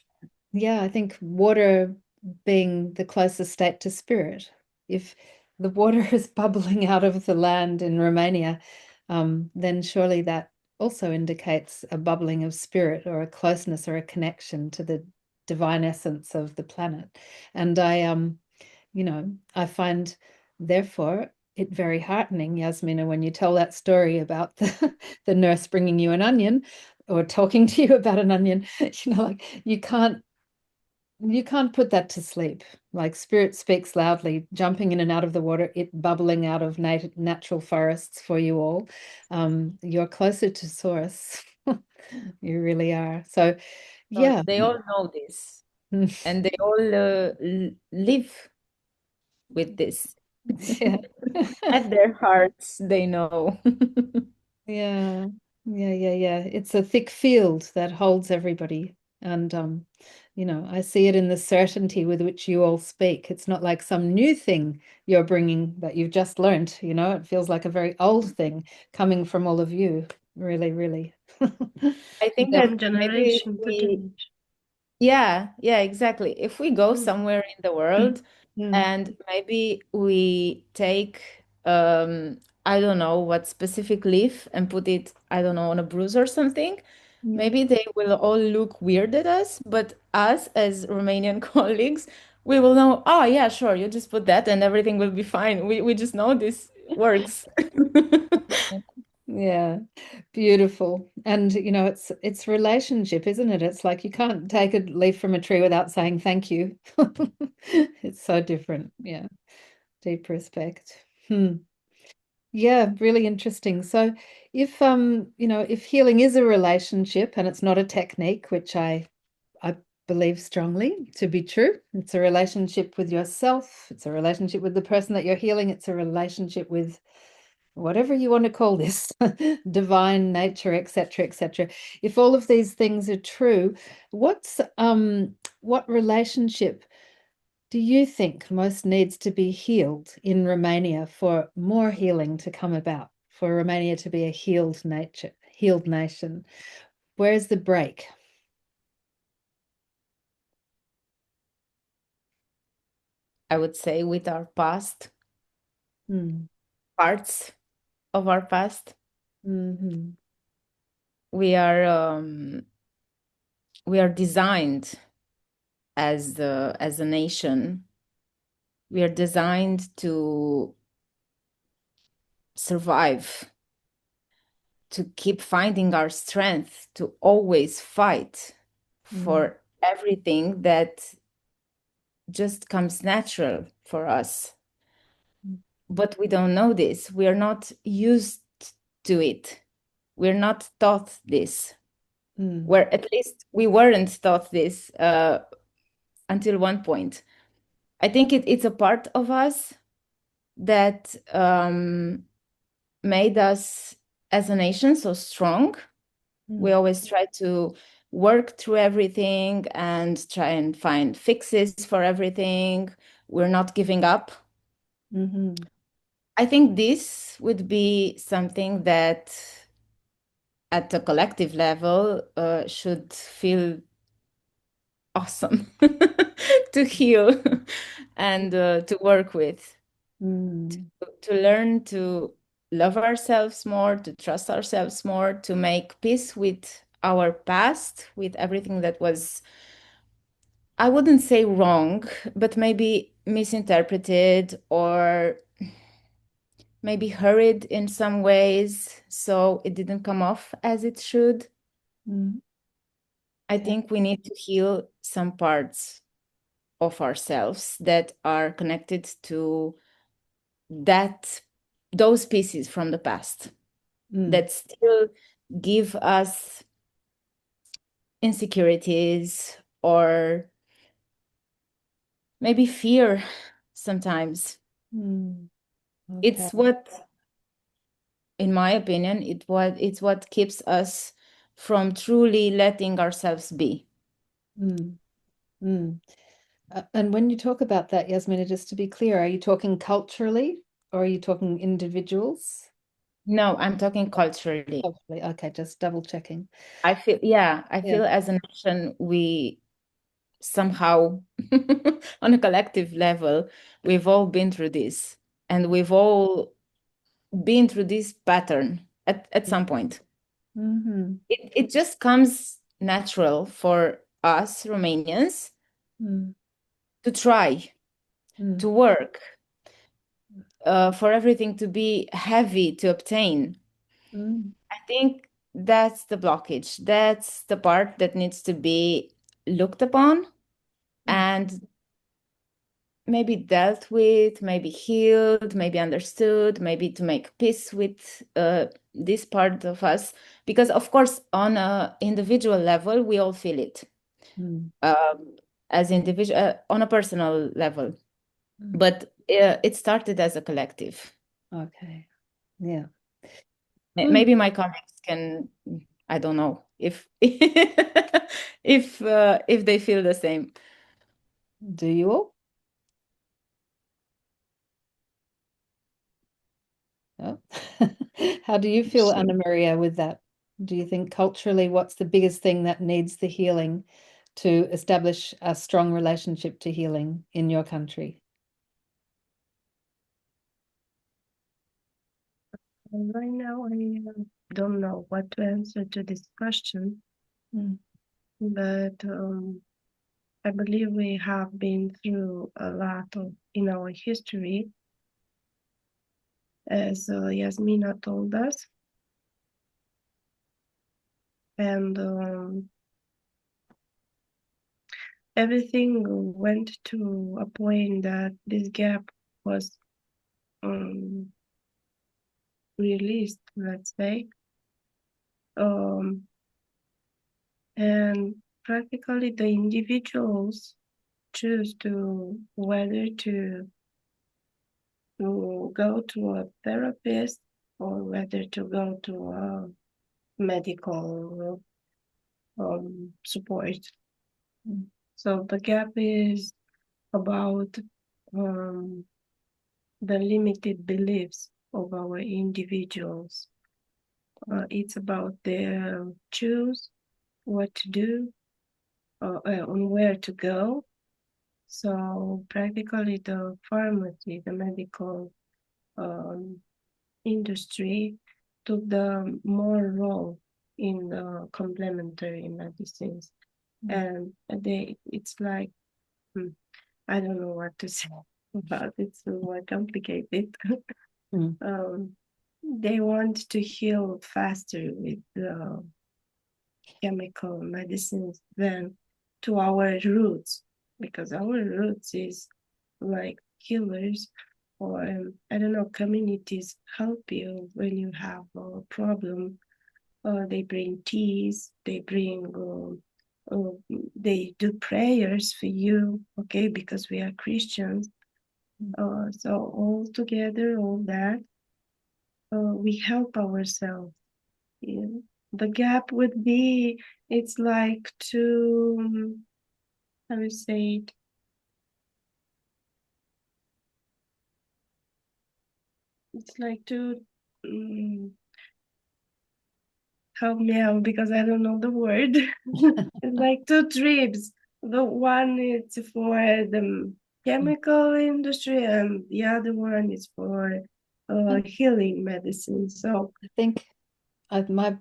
yeah, I think water being the closest state to spirit, if the water is bubbling out of the land in Romania, then surely that also indicates a bubbling of spirit, or a closeness or a connection to the divine essence of the planet. And I find, therefore, it very heartening, Yasmina, when you tell that story about the nurse bringing you an onion or talking to you about an onion. Like you can't put that to sleep. Like spirit speaks loudly, jumping in and out of the water, it bubbling out of natural forests for you all. You're closer to source. You really are. So, yeah. They all know this, and they all live with this. Yeah. At their hearts, they know. Yeah. It's a thick field that holds everybody. And, I see it in the certainty with which you all speak. It's not like some new thing you're bringing that you've just learned, it feels like a very old thing coming from all of you. Really, really. I think that generation. Yeah, exactly. If we go somewhere in the world and maybe we take, I don't know what specific leaf and put it, I don't know, on a bruise or something, maybe they will all look weird at us, but us as Romanian colleagues, we will know, oh yeah, sure, you just put that and everything will be fine. We just know this works. Yeah, beautiful. And it's relationship, isn't it? It's like you can't take a leaf from a tree without saying thank you. It's so different. Yeah. Deep respect. Yeah, really interesting. So if if healing is a relationship and it's not a technique, which I believe strongly to be true, it's a relationship with yourself, it's a relationship with the person that you're healing, it's a relationship with whatever you want to call this, divine nature, etc., etc. If all of these things are true, what relationship do you think most needs to be healed in Romania for more healing to come about, for Romania to be a healed nation? Where's the break? I would say with our past, Mm. parts of our past. Mm-hmm. We are designed as a nation. We are designed to survive, to keep finding our strength, to always fight for everything that just comes natural for us. But we don't know this. We are not used to it. We're not taught this. Where at least we weren't taught this until one point. I think it's a part of us that made us as a nation so strong. We always try to work through everything and try and find fixes for everything. We're not giving up. I think this would be something that at a collective level should feel awesome to heal and to work with, to learn to love ourselves more, to trust ourselves more, to make peace with our past, with everything that was, I wouldn't say wrong, but maybe misinterpreted or maybe hurried in some ways, so it didn't come off as it should. I think we need to heal some parts of ourselves that are connected to those pieces from the past that still give us insecurities or maybe fear sometimes. It's what, in my opinion, it's what keeps us from truly letting ourselves be. And when you talk about that, Yasmina, just to be clear, are you talking culturally or are you talking individuals? No, I'm talking culturally. Culturally. Okay, just double checking. I feel as a nation, we somehow, on a collective level, we've all been through this, and we've all been through this pattern at some point. It just comes natural for us Romanians to try, to work, for everything to be heavy to obtain. I think that's the blockage. That's the part that needs to be looked upon and maybe dealt with, maybe healed, maybe understood, maybe to make peace with this part of us. Because of course, on an individual level, we all feel it as individual, on a personal level. But it started as a collective. Okay. Yeah. Maybe my colleagues can, I don't know if if they feel the same. Do you all? Oh. How do you feel, Anna Maria, with that? Do you think culturally, what's the biggest thing that needs the healing to establish a strong relationship to healing in your country? Right now, I don't know what to answer to this question, but I believe we have been through a lot in our history, as Yasmina told us. And everything went to a point that this gap was released, let's say. And practically the individuals choose to whether to go to a therapist or whether to go to medical support. So the gap is about the limited beliefs of our individuals. It's about their choose what to do and where to go. So practically the pharmacy, the medical industry took the more role in the complementary medicines. And it's like, I don't know what to say about it, it's more complicated. They want to heal faster with the chemical medicines than to our roots, because our roots is like healers, or I don't know, communities help you when you have a problem. They bring teas, they bring they do prayers for you, okay, because we are Christians. So all together, all that, we help ourselves. Yeah. The gap would be, it's like to, how do you say it? It's like to, help me out because I don't know the word. It's like two trips. The one is for the chemical industry, and the other one is for healing medicine. So I think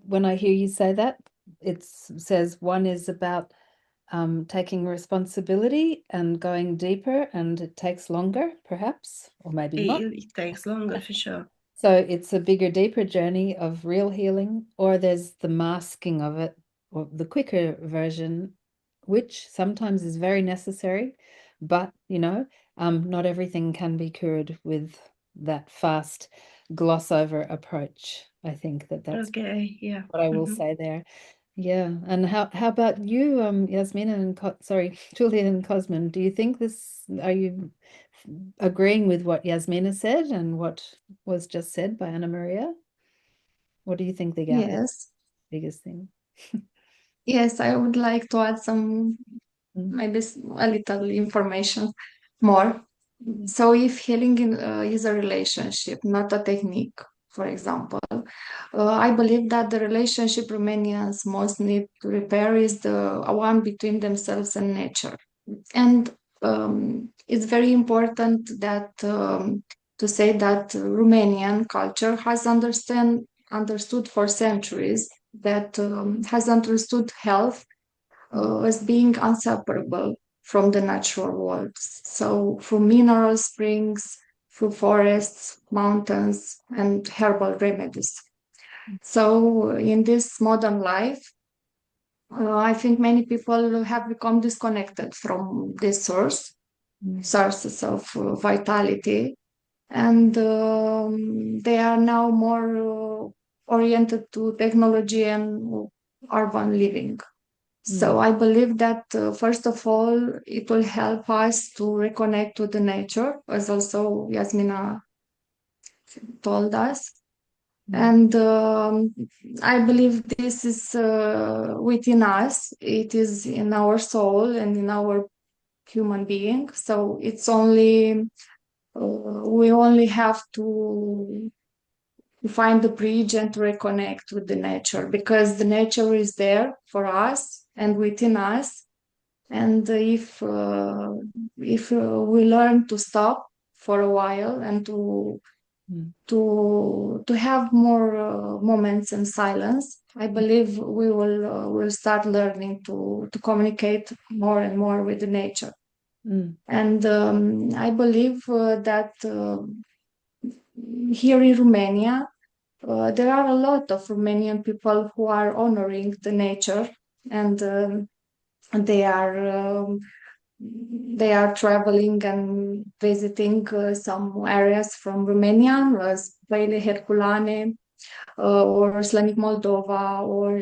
when I hear you say that, it says one is about taking responsibility and going deeper, and it takes longer, perhaps, or maybe not. it takes longer for sure. So it's a bigger, deeper journey of real healing, or there's the masking of it, or the quicker version, which sometimes is very necessary, but not everything can be cured with that fast gloss over approach. I think that's Okay, yeah. what I will say there. Yeah. And how about you, Yasmina and Julia and Cosmin? Do you think are you agreeing with what Yasmina said and what was just said by Anna Maria? What do you think the gap is? Yes. Biggest thing? Yes, I would like to add some, maybe a little information more. So if healing is a relationship, not a technique, for example, I believe that the relationship Romanians most need to repair is the one between themselves and nature. And it's very important that to say that Romanian culture has understood for centuries, that has understood health as being inseparable from the natural world. So through mineral springs, through forests, mountains, and herbal remedies. So in this modern life, I think many people have become disconnected from this sources of vitality, and they are now more oriented to technology and urban living. So I believe that first of all, it will help us to reconnect to the nature, as also Yasmina told us. And I believe this is within us. It is in our soul and in our human being. So it's only, we only have to find the bridge and to reconnect with the nature, because the nature is there for us and within us. And if we learn to stop for a while and to have more moments in silence, I believe we will start learning to communicate more and more with the nature. And I believe that here in Romania, there are a lot of Romanian people who are honoring the nature, and they are traveling and visiting some areas from Romania, as Băile Herculane, or Slănic Moldova, or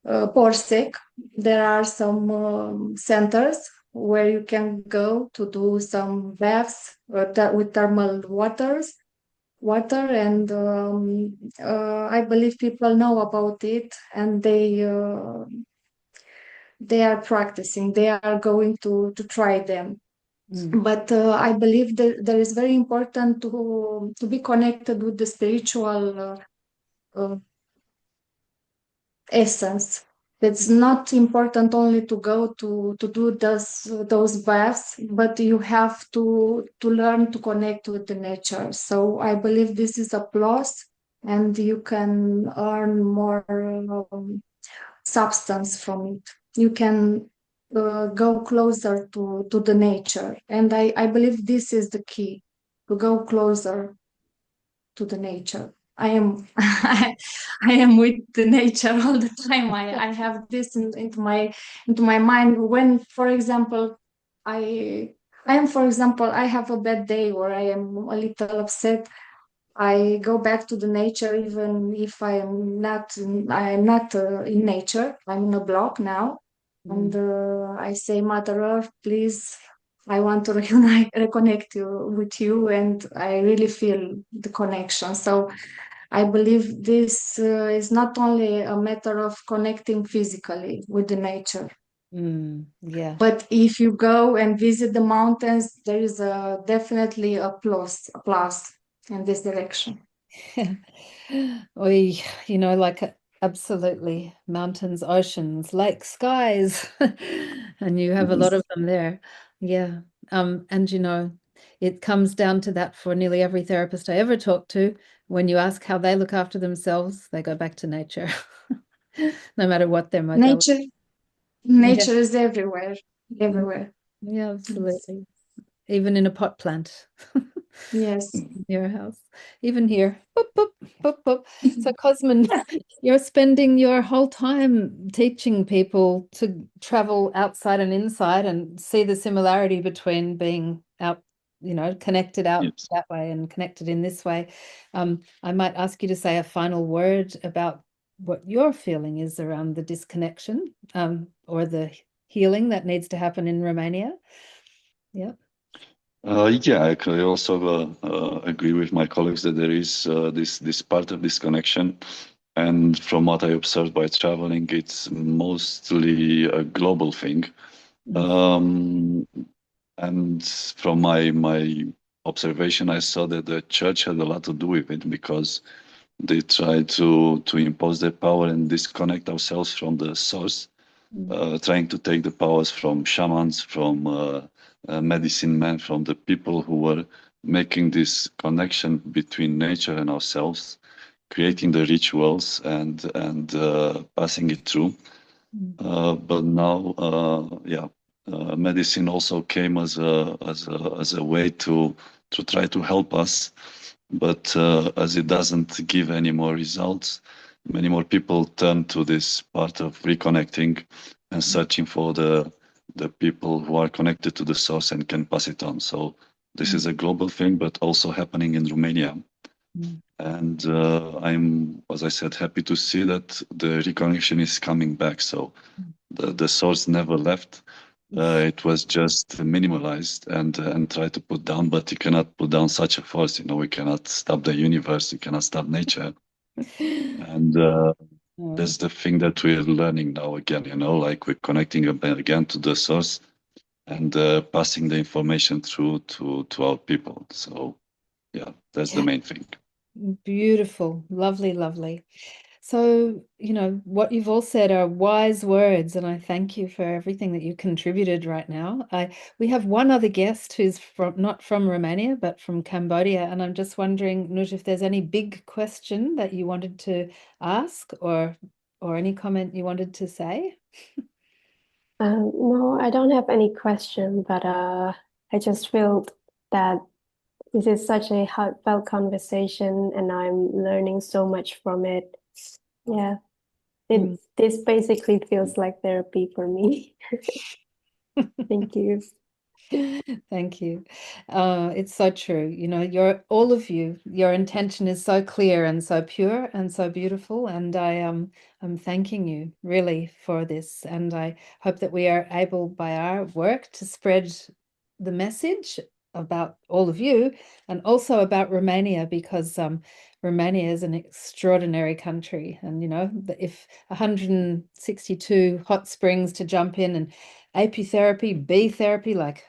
Porsec. There are some centers where you can go to do some baths with thermal waters, water, and I believe people know about it, and they are practicing. They are going to try them. But I believe that there is very important to be connected with the spiritual essence. It's not important only to go to do those baths, but you have to learn to connect with the nature. So I believe this is a plus, and you can earn more substance from it. You can go closer to the nature, and I believe this is the key, to go closer to the nature. I am I am with the nature all the time. I have this into my mind when, for example, I have a bad day or I am a little upset. I go back to the nature, even if I am not in nature. I'm in a block now, and I say, Mother Earth, please, I want to reconnect with you, and I really feel the connection. So I believe this is not only a matter of connecting physically with the nature, yeah. but if you go and visit the mountains, there is definitely a plus in this direction. We, like absolutely mountains, oceans, lakes, skies, and you have a lot of them there. Yeah. And it comes down to that for nearly every therapist I ever talk to. When you ask how they look after themselves, they go back to nature, no matter what their modality. Nature is everywhere. Yeah, absolutely. Even in a pot plant. Yes. In your house. Even here. Boop, boop, boop, boop. So Cosmin, you're spending your whole time teaching people to travel outside and inside and see the similarity between being out, connected out that way and connected in this way. I might ask you to say a final word about what your feeling is around the disconnection or the healing that needs to happen in Romania. Yeah. Yeah, I could also agree with my colleagues that there is this part of disconnection, and from what I observed by traveling, it's mostly a global thing. And from my observation, I saw that the church had a lot to do with it, because they try to impose their power and disconnect ourselves from the source, trying to take the powers from shamans, from medicine men, from the people who were making this connection between nature and ourselves, creating the rituals and passing it through. But now, medicine also came as a way to try to help us. But as it doesn't give any more results, many more people turn to this part of reconnecting and searching for the people who are connected to the source and can pass it on. So this is a global thing, but also happening in Romania. And I'm, as I said, happy to see that the reconnection is coming back. So the source never left. It was just minimalized and tried to put down, but you cannot put down such a force. We cannot stop the universe. You cannot stop nature. And that's the thing that we're learning now again, like we're connecting again to the source and passing the information through to our people. So yeah, that's the main thing. Beautiful. Lovely, lovely. So, what you've all said are wise words, and I thank you for everything that you contributed right now. We have one other guest who's not from Romania, but from Cambodia, and I'm just wondering, Nut, if there's any big question that you wanted to ask or any comment you wanted to say? No, I don't have any question, but I just feel that this is such a heartfelt conversation, and I'm learning so much from it. Yeah, this basically feels like therapy for me. Thank you. Thank you. It's so true. All of you, your intention is so clear and so pure and so beautiful. And I'm thanking you really for this. And I hope that we are able by our work to spread the message about all of you, and also about Romania, because Romania is an extraordinary country. And, you know, if 162 hot springs to jump in, and apitherapy, bee therapy, like,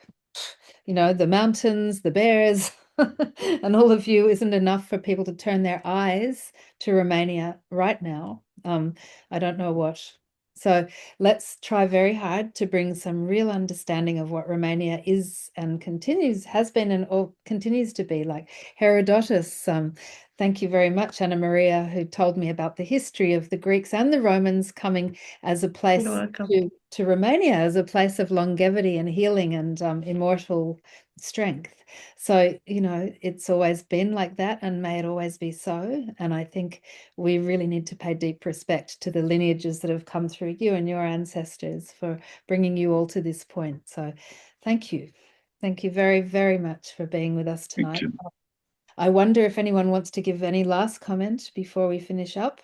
you know, the mountains, the bears, and all of you isn't enough for people to turn their eyes to Romania right now, I don't know what. So let's try very hard to bring some real understanding of what Romania is and has been and continues to be. Like Herodotus, thank you very much, Anna Maria, who told me about the history of the Greeks and the Romans coming as a place to Romania, as a place of longevity and healing and immortal strength. So, you know, it's always been like that, and may it always be so. And I think we really need to pay deep respect to the lineages that have come through you and your ancestors for bringing you all to this point. So thank you. Thank you very, very much for being with us tonight. I wonder if anyone wants to give any last comment before we finish up.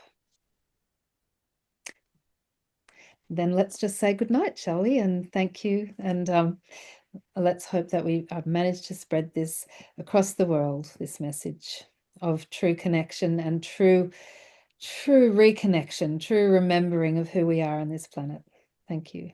Then let's just say good night, shall we? And thank you. And let's hope that we have managed to spread this across the world, this message of true connection and true reconnection, true remembering of who we are on this planet. Thank you.